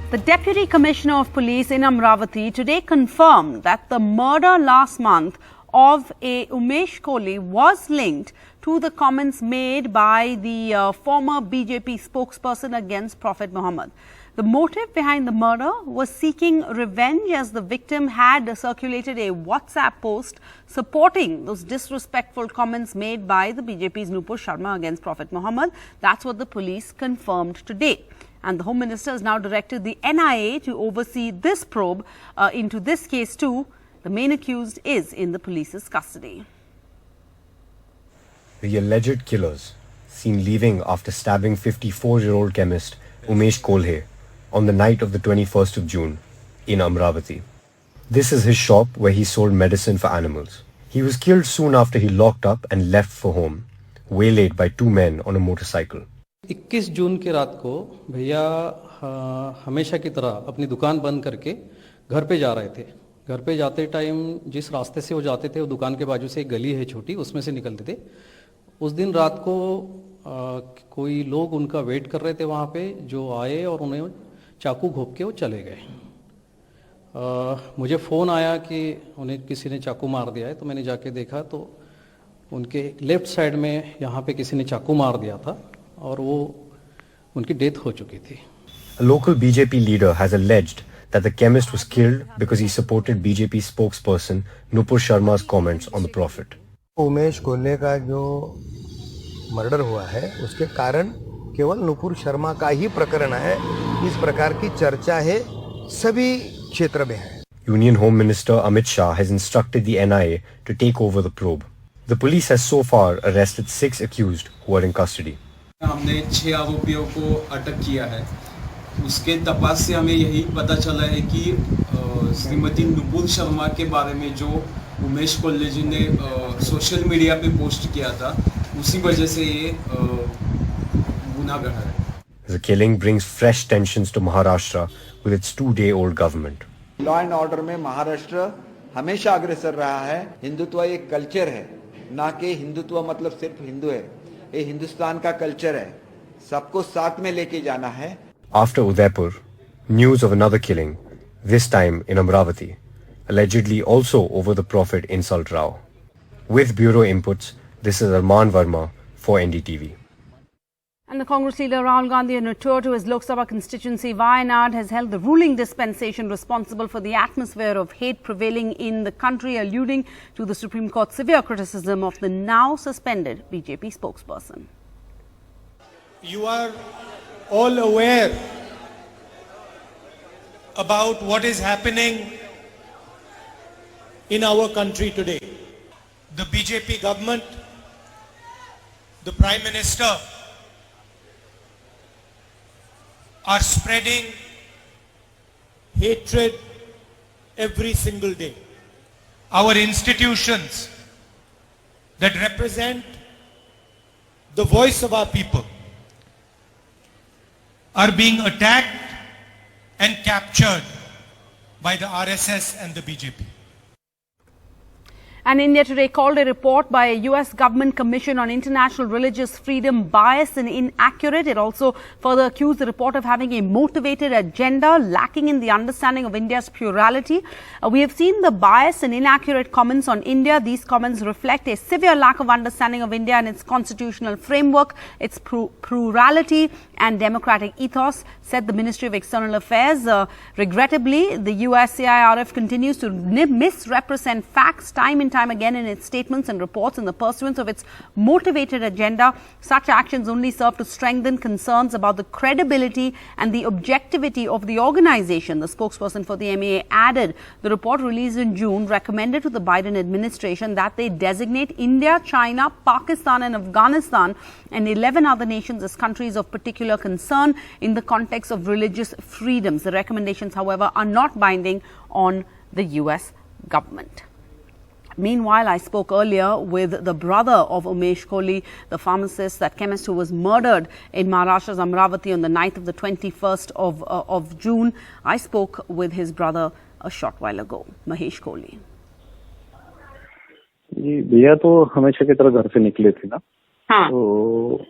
The Deputy Commissioner of Police in Amravati today confirmed that the murder last month of a Umesh Kolhe was linked to the comments made by the former BJP spokesperson against Prophet Mohammad. The motive behind the murder was seeking revenge, as the victim had circulated a WhatsApp post supporting those disrespectful comments made by the BJP's Nupur Sharma against Prophet Mohammad. That's what the police confirmed today. And the Home Minister has now directed the NIA to oversee this probe into this case too. The main accused is in the police's custody. The alleged killers seen leaving after stabbing 54-year-old chemist Umesh Kolhe on the night of the 21st of June in Amravati. This is his shop where he sold medicine for animals. He was killed soon after he locked up and left for home, waylaid by two men on a motorcycle. 21 जून की रात को भैया हमेशा की तरह अपनी दुकान बंद करके घर पे जा रहे थे। घर पे जाते टाइम जिस रास्ते से वो जाते थे, वो दुकान के बाजू से एक गली है छोटी, उसमें से निकलते थे। उस दिन रात को कोई लोग उनका वेट कर रहे थे वहाँ पे, जो आए और उन्हें चाकू घोंप के वो चले गए। मुझे फ़ोन आया कि उन्हें किसी ने चाकू मार दिया है, तो मैंने जाके देखा तो उनके लेफ्ट साइड में यहाँ पे किसी ने चाकू मार दिया था और वो उनकी डेथ हो चुकी थी। A local BJP leader has alleged that the chemist was killed because he supported BJP spokesperson Nupur Sharma's comments on the Prophet. Umesh Kolhe का जो मर्डर हुआ है उसके कारण केवल नुपुर शर्मा का ही प्रकरण है। इस प्रकार की चर्चा है सभी क्षेत्र में है। Union Home Minister Amit Shah has instructed the NIA to take over the probe. The police has so far arrested 6 accused who are in custody. हमने 6 आरोपियों को अटक किया है। उसके तपास से हमें यही पता चला है कि श्रीमती नुपुर शर्मा के बारे में जो उमेश कोल्हे जी ने सोशल मीडिया पे पोस्ट किया था, उसी वजह से ये गुनाहगार है। The killing brings fresh tensions to Maharashtra with its 2-day-old government. Law and order में महाराष्ट्र हमेशा अग्रसर रहा है। हिंदुत्व एक कल्चर है, ना कि हिंदुत्व मतलब सिर्फ हिंदू है। ये हिंदुस्तान का कल्चर है, सबको साथ में लेके जाना है। After Udaipur, news of another killing, this time in Amravati, allegedly also over the Prophet insult row. With bureau inputs, this is Arman Verma for NDTV. And the Congress leader Rahul Gandhi, on a tour to his Lok Sabha constituency Wayanad, has held the ruling dispensation responsible for the atmosphere of hate prevailing in the country, alluding to the Supreme Court's severe criticism of the now suspended BJP spokesperson. You are all aware about what is happening in our country today. The BJP government, the Prime Minister, are spreading hatred every single day. Our institutions that represent the voice of our people are being attacked and captured by the RSS and the BJP. And India today called a report by a US government commission on international religious freedom biased and inaccurate. It also further accused the report of having a motivated agenda, lacking in the understanding of India's plurality. We have seen the biased and inaccurate comments on India. These comments reflect a severe lack of understanding of India and its constitutional framework, its plurality and democratic ethos, said the Ministry of External Affairs. Regrettably, the USCIRF continues to misrepresent facts time and time again in its statements and reports in the pursuance of its motivated agenda. Such actions only serve to strengthen concerns about the credibility and the objectivity of the organization. The spokesperson for the MAA added the report released in June recommended to the Biden administration that they designate India, China, Pakistan and Afghanistan and 11 other nations as countries of particular concern in the context of religious freedoms. The recommendations, however, are not binding on the US government. Meanwhile, I spoke earlier with the brother of Umesh Kolhe, the pharmacist, that chemist who was murdered in Maharashtra's Amravati on the night of the 21st of June. I spoke with his brother a short while ago, Umesh Kolhe. जी भैया तो हमेशा की तरह घर से निकले थे ना, तो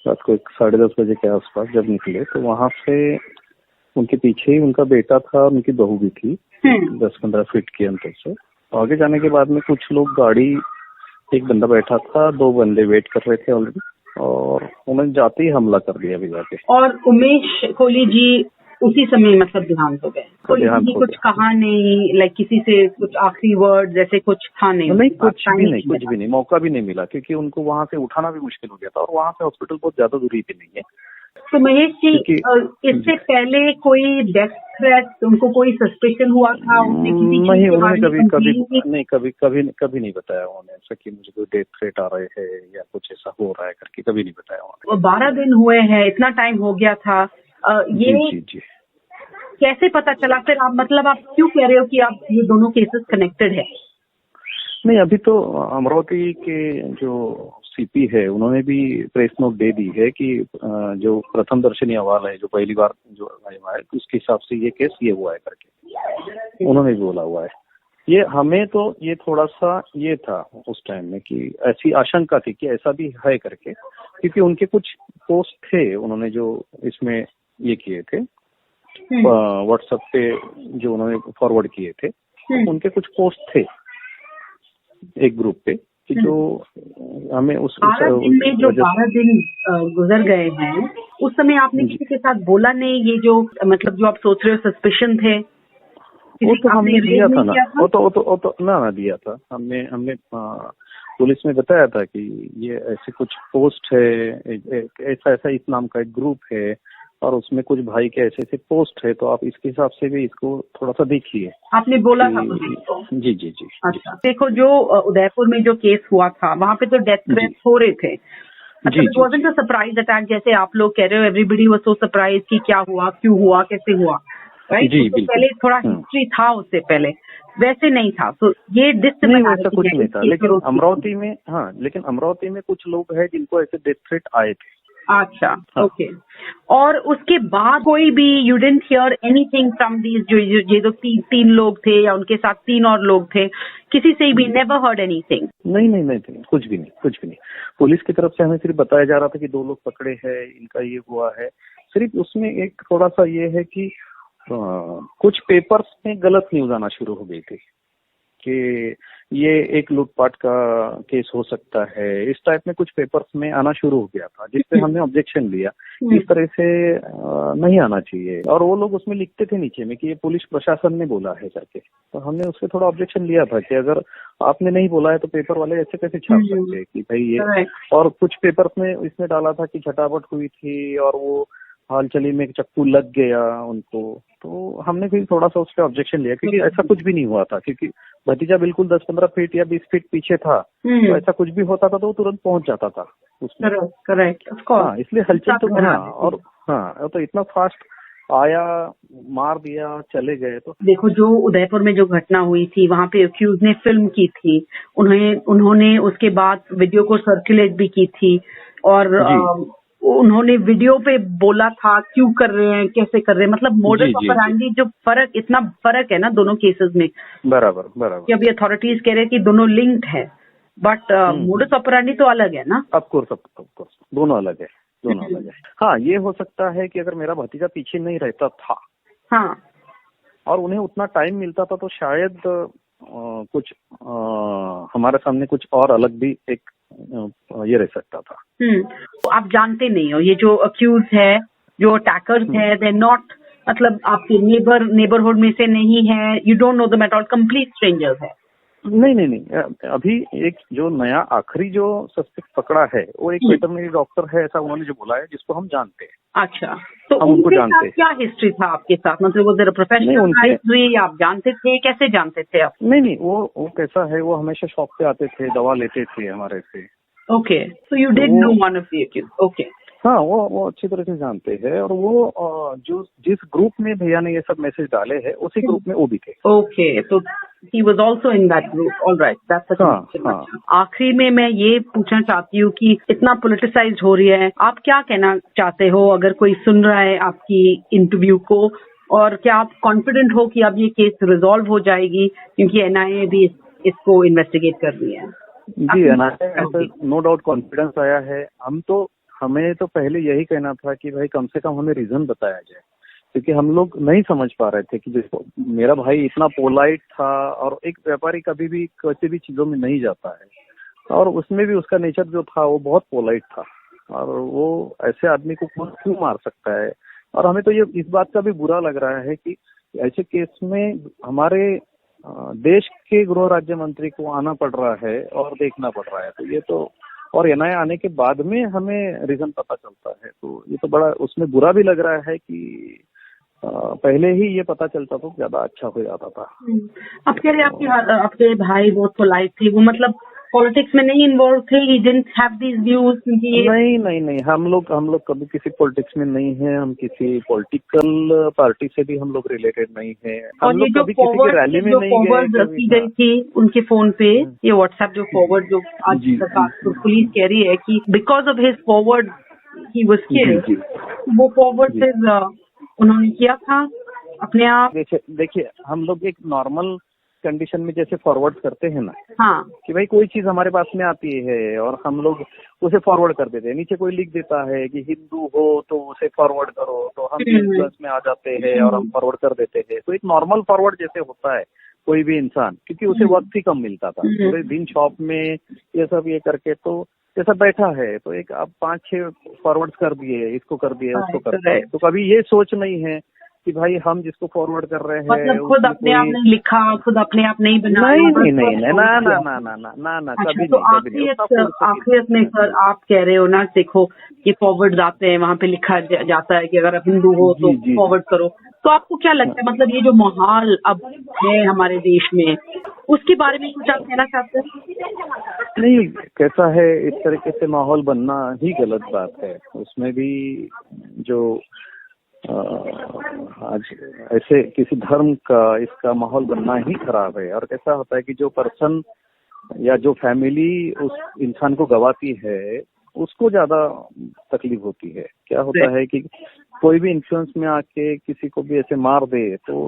रात को 10:30 बजे के आसपास जब निकले तो वहां से उनके पीछे ही उनका बेटा था, उनकी बहू भी थी 10-15 फीट के अंतर से। आगे जाने के बाद में कुछ लोग गाड़ी, एक बंदा बैठा था, 2 बंदे वेट कर रहे थे ऑलरेडी, और उन्होंने जाते ही हमला कर दिया अभी जाके। और उमेश कोहली जी उसी समय मतलब देहांत हो गए। कोहली जी कुछ कहा नहीं, लाइक किसी से कुछ आखिरी वर्ड जैसे कुछ था नहीं? नहीं, कुछ भी नहीं, मौका भी नहीं मिला, क्योंकि उनको वहां से उठाना भी मुश्किल हो गया था, और वहां से हॉस्पिटल बहुत ज्यादा दूरी पे नहीं है। तो महेश जी, इससे पहले कोई डेथ थ्रेट, उनको कोई सस्पेशन हुआ था? नहीं, उन्होंने कभी नहीं बताया उन्होंने ऐसा कि मुझे कोई डेथ थ्रेट आ रहे हैं या कुछ ऐसा हो रहा है करके, कभी नहीं बताया उन्होंने। 12 दिन हुए हैं, इतना टाइम हो गया था, ये जी। कैसे पता चला फिर? आप मतलब आप क्यों कह रहे हो कि आप ये दोनों केसेस कनेक्टेड है? नहीं, अभी तो अमरावती के जो सीपी है उन्होंने भी प्रेस नोट दे दी है कि जो प्रथम दर्शनी अहवाल है, जो पहली बार जो आया है, उसके हिसाब से ये केस ये हुआ है करके उन्होंने भी बोला हुआ है। ये हमें तो ये थोड़ा सा ये था उस टाइम में कि ऐसी आशंका थी कि ऐसा भी है करके, क्योंकि उनके कुछ पोस्ट थे उन्होंने जो इसमें ये किए थे व्हाट्सएप पे, जो उन्होंने फॉरवर्ड किए थे, तो उनके कुछ पोस्ट थे एक ग्रुप पे कि जो हमें उस 12 दिन में जो 12 दिन गुजर गए हैं, उस समय आपने किसी के साथ बोला नहीं? ये जो मतलब जो आप सोच रहे हो सस्पिशन थे, वो तो हमने दिया था ना, वो तो ना दिया था हमने पुलिस में बताया था कि ये ऐसे कुछ पोस्ट है, ऐसा इस नाम का एक ग्रुप है, और उसमें कुछ भाई के ऐसे पोस्ट है, तो आप इसके हिसाब से भी इसको थोड़ा सा देखिए। आपने बोला था जी। अच्छा, देखो जो उदयपुर में जो केस हुआ था वहाँ पे तो डेथ थ्रेट हो रहे थे, मतलब it wasn't a surprise attack जैसे आप लोग कह रहे हो, एवरीबडी वाज सो सरप्राइज कि क्या हुआ, क्यों हुआ, कैसे हुआ, राइट? तो पहले थोड़ा हिस्ट्री था उससे पहले, वैसे नहीं था, तो ये वैसा कुछ नहीं था। लेकिन अमरावती में कुछ लोग हैं जिनको ऐसे डेथ थ्रेट आए थे। अच्छा, ओके। और उसके बाद कोई भी you didn't hear anything from these जो ये जो तीन लोग थे या उनके साथ 3 और लोग थे, किसी से भी नेवर हर्ड एनीथिंग? नहीं, कुछ भी नहीं। पुलिस की तरफ से हमें सिर्फ बताया जा रहा था कि 2 लोग पकड़े हैं, इनका ये हुआ है। सिर्फ उसमें एक थोड़ा सा ये है कि कुछ पेपर्स में गलत न्यूज आना शुरू हो गई थी कि ये एक लूटपाट का केस हो सकता है, इस टाइप में कुछ पेपर्स में आना शुरू हो गया था, जिससे हमने ऑब्जेक्शन लिया। इस तरह से नहीं आना चाहिए, और वो लोग उसमें लिखते थे नीचे में कि ये पुलिस प्रशासन ने बोला है करके, तो हमने उससे थोड़ा ऑब्जेक्शन लिया था कि अगर आपने नहीं बोला है तो पेपर वाले ऐसे कैसे छाप सकते हैं कि भाई ये। और कुछ पेपर्स में इसमें डाला था कि झटापट हुई थी और वो हालचली में चक्कू लग गया उनको, तो हमने फिर थोड़ा सा उस पर ऑब्जेक्शन लिया, क्योंकि ऐसा कुछ भी नहीं हुआ था, क्योंकि भतीजा बिल्कुल 10-15 फीट या 20 फीट पीछे था, तो ऐसा कुछ भी होता था तो वो तुरंत पहुंच जाता था उसमें। Correct, of course. हाँ, इसलिए हलचल तो तो इतना फास्ट आया, मार दिया, चले गए। तो देखो जो उदयपुर में जो घटना हुई थी वहाँ पे एक्यूज ने फिल्म की थी, उन्होंने उसके बाद वीडियो को सर्कुलेट भी की थी, और उन्होंने वीडियो पे बोला था क्यों कर रहे हैं, कैसे कर रहे हैं, मतलब मोडस ऑपरेंडी जो इतना फर्क है ना दोनों केसेस में। बराबर कि अभी अथॉरिटीज कह रहे हैं कि दोनों लिंक्ड है, बट मोडस ऑपरेंडी तो अलग है ना? ऑफ कोर्स दोनों अलग है। हाँ, ये हो सकता है कि अगर मेरा भतीजा पीछे नहीं रहता था, हाँ, और उन्हें उतना टाइम मिलता था, तो शायद कुछ हमारे सामने कुछ और अलग भी एक ये रह सकता था। तो आप जानते नहीं हो ये जो अक्यूज है, जो अटैकर्स है, दे नॉट, मतलब आपके नेबरहुड में से नहीं है, you don't know them at all, complete strangers है? नहीं, अभी एक जो नया आखिरी जो सस्पेक्ट पकड़ा है वो एक वेटरनरी डॉक्टर है, ऐसा उन्होंने जो बोला है, जिसको हम जानते हैं। अच्छा, तो हम उनको जानते हैं। क्या हिस्ट्री था आपके साथ, मतलब वो जरा प्रोफेशनल हिस्ट्री, आप जानते थे, कैसे जानते थे आप? नहीं, वो कैसा है, वो हमेशा शॉप पे आते थे, दवा लेते थे हमारे से। Okay, so you did know one of the accused? Okay, हाँ, वो अच्छी तरह से जानते हैं, और वो जो जिस ग्रुप में भैया ने ये सब मैसेज डाले हैं उसी ग्रुप में वो भी थे। ओके, तो he was also in that group, all right, that's a आखिरी में मैं ये पूछना चाहती हूँ कि इतना पोलिटिसाइज हो रही है, आप क्या कहना चाहते हो अगर कोई सुन रहा है आपकी इंटरव्यू को, और क्या आप कॉन्फिडेंट हो कि अब ये केस रिजॉल्व हो जाएगी, क्योंकि एनआईए भी इसको इन्वेस्टिगेट कर रही है? जी, एनआईए नो डाउट कॉन्फिडेंस आया है। हमें तो पहले यही कहना था कि भाई कम से कम हमें रीजन बताया जाए क्योंकि हम लोग नहीं समझ पा रहे थे कि देखो मेरा भाई इतना पोलाइट था, और एक व्यापारी कभी भी किसी भी चीजों में नहीं जाता है, और उसमें भी उसका नेचर जो था वो बहुत पोलाइट था, और वो ऐसे आदमी को क्यों मार सकता है। और हमें तो ये इस बात का भी बुरा लग रहा है कि ऐसे केस में हमारे देश के गृह राज्य मंत्री को आना पड़ रहा है और देखना पड़ रहा है। तो ये तो, और एनआईए आने के बाद में हमें रीजन पता चलता है, तो ये तो बड़ा उसमें बुरा भी लग रहा है कि पहले ही ये पता चलता तो ज्यादा अच्छा हो जाता था। आप कह रहे आपके भाई बहुत पोलाइट थे, वो मतलब पॉलिटिक्स में नहीं इन्वॉल्व थे, he didn't have these views? नहीं, हम लोग कभी किसी पॉलिटिक्स में नहीं है, हम किसी पॉलिटिकल पार्टी से भी हम लोग रिलेटेड नहीं है। और ये जो फॉरवर्ड जो फॉरवर्ड रखी गई थी उनके फोन पे, ये व्हाट्सएप जो फॉरवर्ड जो आज पुलिस कह रही है कि because of his forward he was killed, वो फॉरवर्ड से उन्होंने किया था अपने आप? देखिए हम लोग एक नॉर्मल कंडीशन में जैसे फॉरवर्ड करते हैं ना, हाँ, कि भाई कोई चीज हमारे पास में आती है और हम लोग उसे फॉरवर्ड कर देते हैं, नीचे कोई लिख देता है कि हिंदू हो तो उसे फॉरवर्ड करो, तो हम इन्फ्लुएंस में आ जाते हैं और हम फॉरवर्ड कर देते हैं। तो एक नॉर्मल फॉरवर्ड जैसे होता है कोई भी इंसान, क्योंकि उसे वक्त ही कम मिलता था, पूरे दिन शॉप में ये सब ये करके, तो जैसा बैठा है तो एक आप 5-6 फॉरवर्ड कर दिए, इसको कर दिए, उसको कर दिए, तो कभी ये सोच नहीं है कि भाई हम जिसको फॉरवर्ड कर रहे हैं मतलब खुद अपने आप नहीं लिखा, खुद अपने आप नहीं बना? नहीं, कभी तो आखिरत में सर आप कह रहे हो ना, देखो ये फॉरवर्ड आते हैं, वहाँ पे लिखा जाता है कि अगर आप हिंदू हो तो फॉरवर्ड करो, तो आपको क्या लगता है, मतलब ये जो माहौल अब है हमारे देश में, उसके बारे में कुछ आप कहना चाहते हैं? नहीं, कैसा है, इस तरीके से माहौल बनना ही गलत बात है। उसमें भी जो आज ऐसे किसी धर्म का इसका माहौल बनना ही खराब है। और कैसा होता है कि जो पर्सन या जो फैमिली उस इंसान को गवाती है उसको ज्यादा तकलीफ होती है। क्या होता है कि कोई भी इन्फ्लुएंस में आके किसी को भी ऐसे मार दे तो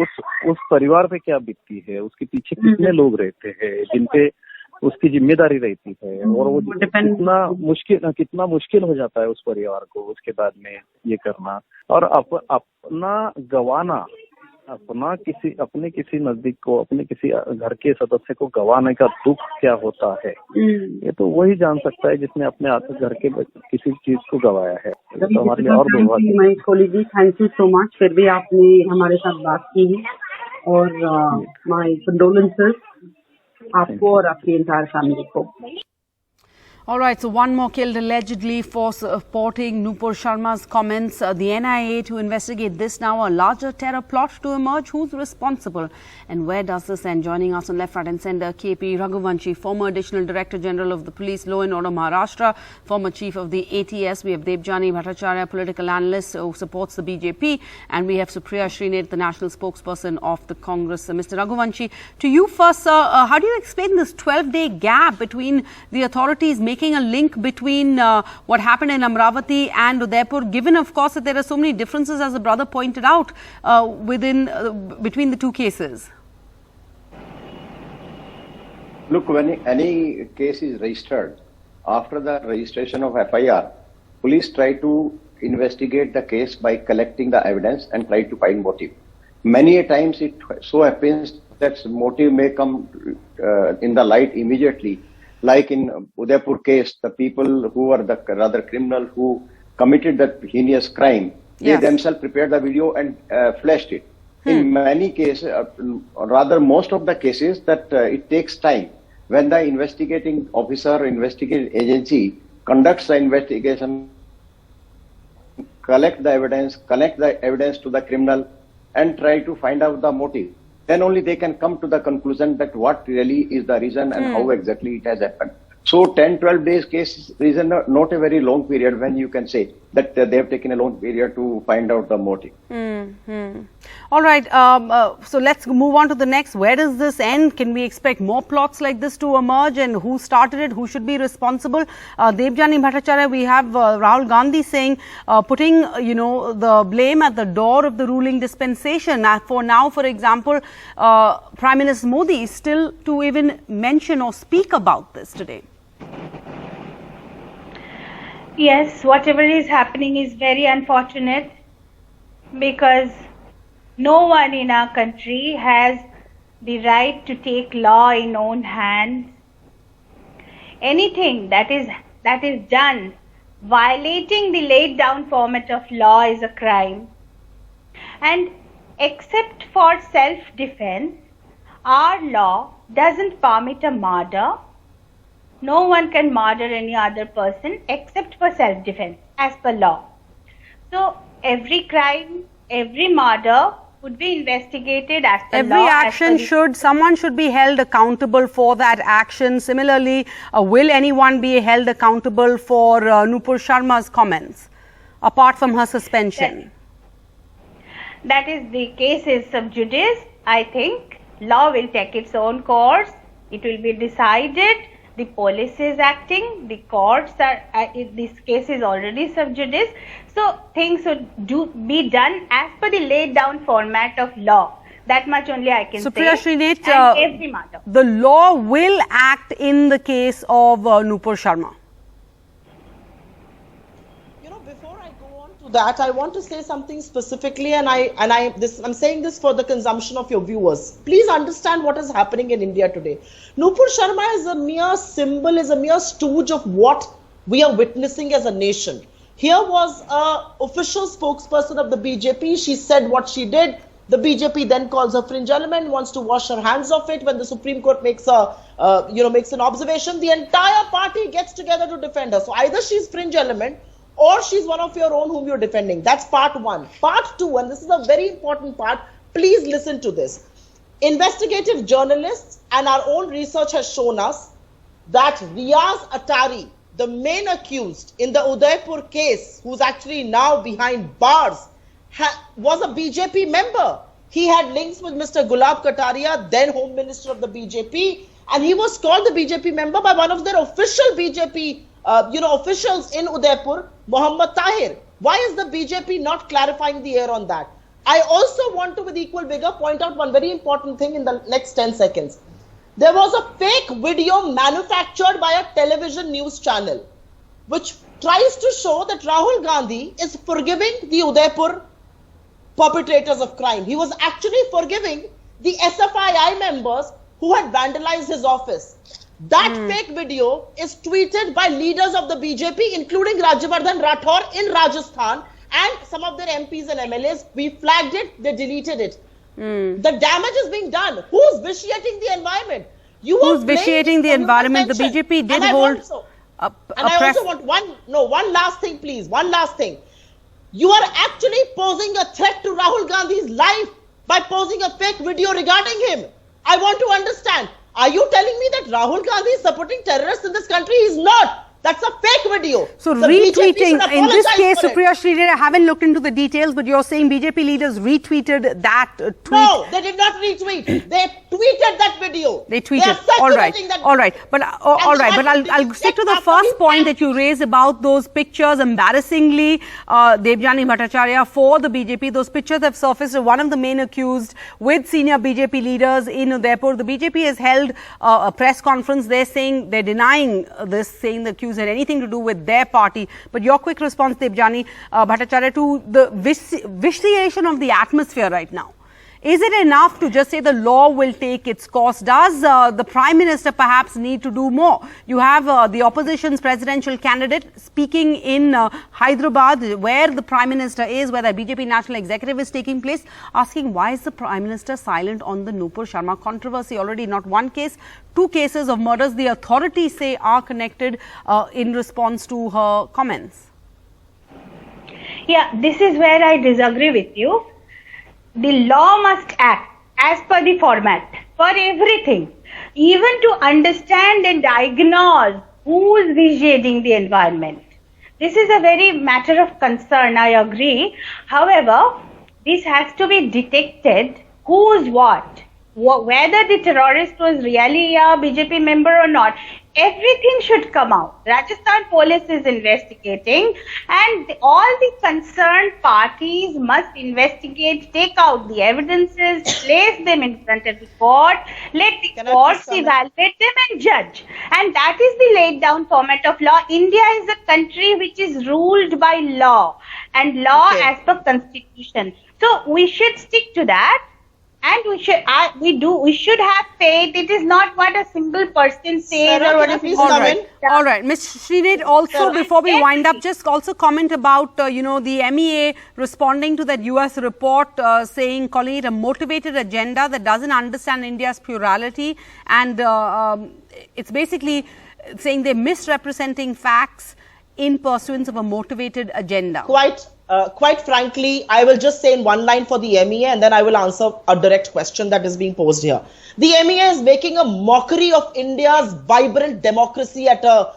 उस परिवार पे क्या बीतती है, उसके पीछे कितने लोग रहते हैं जिनपे उसकी जिम्मेदारी रहती है, और वो कितना मुश्किल हो जाता है उस परिवार को उसके बाद में ये करना, और अपना गवाना, अपने किसी नजदीक को, अपने किसी घर के सदस्य को गवाने का दुख क्या होता है, ये तो वही जान सकता है जिसने अपने घर के किसी चीज को गवाया है। तो हमारे लिए और Mahesh Kohli ji, thank you so much, फिर भी आपने हमारे साथ बात की है, और माय कंडोलेंसेस आपको और आपकी एंटायर फैमिली को। All right, so one more killed allegedly for supporting Nupur Sharma's comments. The NIA to investigate this now, a larger terror plot to emerge. Who's responsible and where does this end? Joining us on Left, Right and Centre, KP Raghuvanshi, former Additional Director General of the Police Law and Order Maharashtra, former Chief of the ATS. We have Debjani Bhattacharya, political analyst who supports the BJP, and we have Supriya Srinath, the national spokesperson of the Congress. Mr. Raghuvanshi, to you first, sir, how do you explain this 12-day gap between the authorities making a link between what happened in Amravati and Udaipur, given of course that there are so many differences, as the brother pointed out, between the two cases? Look, when any case is registered, after the registration of FIR, police try to investigate the case by collecting the evidence and try to find motive. Many a times it so happens that motive may come in the light immediately. Like in Udaipur case, the people who were the rather criminal who committed that heinous crime, they themselves prepared the video and flashed it. In many cases, rather most of the cases, that it takes time. When the investigating officer, investigating agency conducts the investigation, collect the evidence to the criminal and try to find out the motive, then only they can come to the conclusion that what really is the reason and how exactly it has happened. So 10-12 days case is not a very long period when you can say that they have taken a long period to find out the motive. All right, so let's move on to the next. Where does this end? Can we expect more plots like this to emerge, and who started it? Who should be responsible? Debjani Bhattacharya, we have Rahul Gandhi saying, putting the blame at the door of the ruling dispensation. For now, for example, Prime Minister Modi is still to even mention or speak about this today. Yes, whatever is happening is very unfortunate, because no one in our country has the right to take law in own hands. Anything that is done violating the laid down format of law is a crime. And except for self-defense, our law doesn't permit a murder. No one can murder any other person except for self-defense as per law. So every crime, every murder would be investigated as per every law. Action someone should be held accountable for that action. Similarly, will anyone be held accountable for Nupur Sharma's comments apart from her suspension? That is, the case is sub judice. I think law will take its own course. It will be decided. The police is acting. The courts are. This case is already sub judice. So things would be done as per the laid down format of law. That much only I can say. Priya Srinath, every matter. The law will act in the case of Nupur Sharma. Before I go on to that, I want to say something specifically, and I'm saying this for the consumption of your viewers. Please understand what is happening in India today. Nupur Sharma is a mere symbol, is a mere stooge of what we are witnessing as a nation. Here was an official spokesperson of the BJP. She said what she did. The BJP then calls her fringe element, wants to wash her hands of it. When the Supreme Court makes makes an observation, the entire party gets together to defend her. So either she's fringe element or she's one of your own whom you're defending. That's part one. Part two, and this is a very important part, please listen to this. Investigative journalists and our own research has shown us that Riaz Attari, the main accused in the Udaipur case, who's actually now behind bars, was a BJP member. He had links with Mr. Gulab Kataria, then Home Minister of the BJP, and he was called the BJP member by one of their official BJP officials in Udaipur, Muhammad Tahir. Why is the BJP not clarifying the air on that? I also want to, with equal vigor, point out one very important thing in the next 10 seconds. There was a fake video manufactured by a television news channel, which tries to show that Rahul Gandhi is forgiving the Udaipur perpetrators of crime. He was actually forgiving the SFII members who had vandalized his office. That fake video is tweeted by leaders of the BJP, including Rajyavardhan Rathore in Rajasthan, and some of their MPs and MLAs. We flagged it, they deleted it. The damage is being done. Who's vitiating the environment? Who's vitiating the environment? The BJP did hold a press. I also want one last thing, please. One last thing. You are actually posing a threat to Rahul Gandhi's life by posing a fake video regarding him. I want to understand. Are you telling me that Rahul Gandhi is supporting terrorists in this country? He's not. That's a fake video. So retweeting, in this case, Supriya Srinath, I haven't looked into the details, but you're saying BJP leaders retweeted that tweet? No, they did not retweet. They tweeted that video. They tweeted. All right. But I'll stick to the first point that you raised about those pictures. Embarrassingly, Debjani Bhattacharya for the BJP, those pictures have surfaced of one of the main accused with senior BJP leaders in Udaipur. The BJP has held a press conference. They're denying this, saying the accused had anything to do with their party. But your quick response, Debjani Bhattacharya, to the vitiation of the atmosphere right now. Is it enough to just say the law will take its course? Does the Prime Minister perhaps need to do more? You have the opposition's presidential candidate speaking in Hyderabad, where the Prime Minister is, where the BJP National Executive is taking place, asking why is the Prime Minister silent on the Nupur Sharma controversy? Already not one case, 2 cases of murders the authorities say are connected in response to her comments. Yeah, this is where I disagree with you. The law must act as per the format for everything, even to understand and diagnose who is vitiating the environment. This is a very matter of concern, I agree. However, this has to be detected who's what, whether the terrorist was really a BJP member or not. Everything should come out. Rajasthan police is investigating, and all the concerned parties must investigate, take out the evidences, place them in front of the court, let the courts evaluate them and judge. And that is the laid down format of law. India is a country which is ruled by law. and law as per constitution. So we should stick to that. And we should have faith. It is not what a single person says or what a single All right. Ms. Srinid, also before we wind up, just also comment about, the MEA responding to that US report saying, calling it a motivated agenda that doesn't understand India's plurality. And it's basically saying they're misrepresenting facts in pursuance of a motivated agenda. Quite frankly, I will just say in one line for the MEA and then I will answer a direct question that is being posed here. The MEA is making a mockery of India's vibrant democracy at a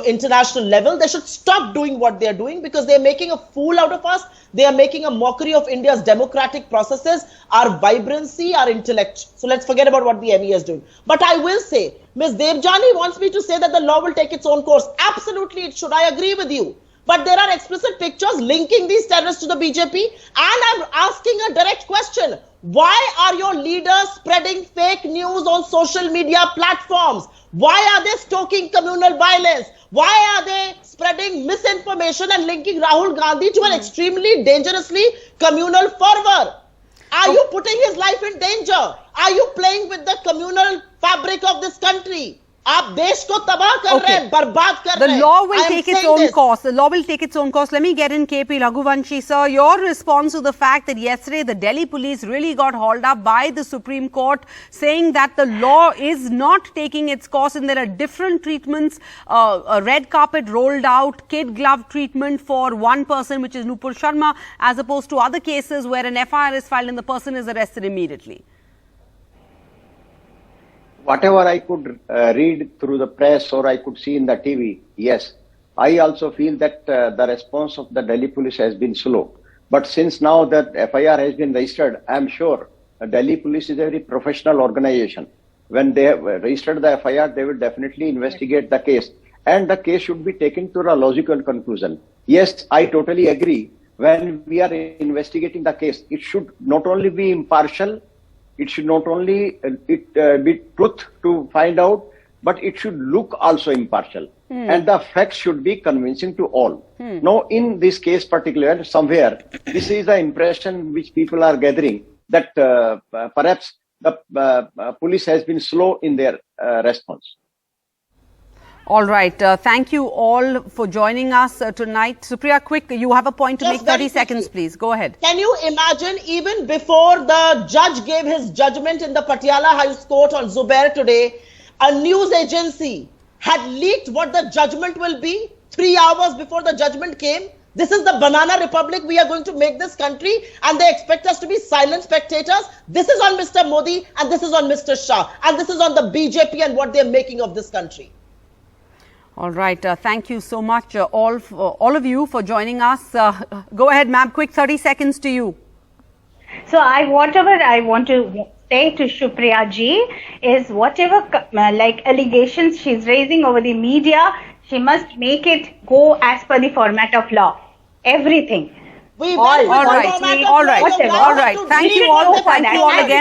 international level. They should stop doing what they are doing because they are making a fool out of us. They are making a mockery of India's democratic processes, our vibrancy, our intellect. So let's forget about what the MEA is doing. But I will say, Ms. Devjani wants me to say that the law will take its own course. Absolutely it should. I agree with you. But there are explicit pictures linking these terrorists to the BJP. And I'm asking a direct question. Why are your leaders spreading fake news on social media platforms? Why are they stoking communal violence? Why are they spreading misinformation and linking Rahul Gandhi to an extremely dangerously communal fervor? Are you putting his life in danger? Are you playing with the communal fabric of this country? आप देश को तबाह कर रहे हैं, बर्बाद कर रहे हैं. The law will take its own course. The law will take its own course. Let me get in KP Raghuvanshi, sir. Your response to the fact that yesterday the Delhi police really got hauled up by the Supreme Court, saying that the law is not taking its course and there are different treatments, a red carpet rolled out, kid glove treatment for one person, which is Nupur Sharma, as opposed to other cases where an FIR is filed and the person is arrested immediately. Whatever I could read through the press or I could see in the TV, yes, I also feel that the response of the Delhi police has been slow. But since now that FIR has been registered, I am sure Delhi police is a very professional organization. When they have registered the FIR, they will definitely investigate the case. And the case should be taken to a logical conclusion. Yes, I totally agree. When we are investigating the case, it should not only be impartial, it should not only be truth to find out, but it should look also impartial. And the facts should be convincing to all. Now, in this case particular, somewhere, this is the impression which people are gathering that perhaps the police has been slow in their response. All right. Thank you all for joining us tonight. Supriya, quick, you have a point to make. 30 seconds, please. Go ahead. Can you imagine, even before the judge gave his judgment in the Patiala High Court on Zubair today, a news agency had leaked what the judgment will be 3 hours before the judgment came? This is the banana republic we are going to make this country, and they expect us to be silent spectators. This is on Mr. Modi and this is on Mr. Shah, and this is on the BJP and what they're making of this country. All right. Thank you so much, all of you, for joining us. Go ahead, ma'am. Quick 30 seconds to you. So whatever I want to say to Supriya ji is whatever allegations she's raising over the media, she must make it go as per the format of law. Everything. All right. Thank you all again.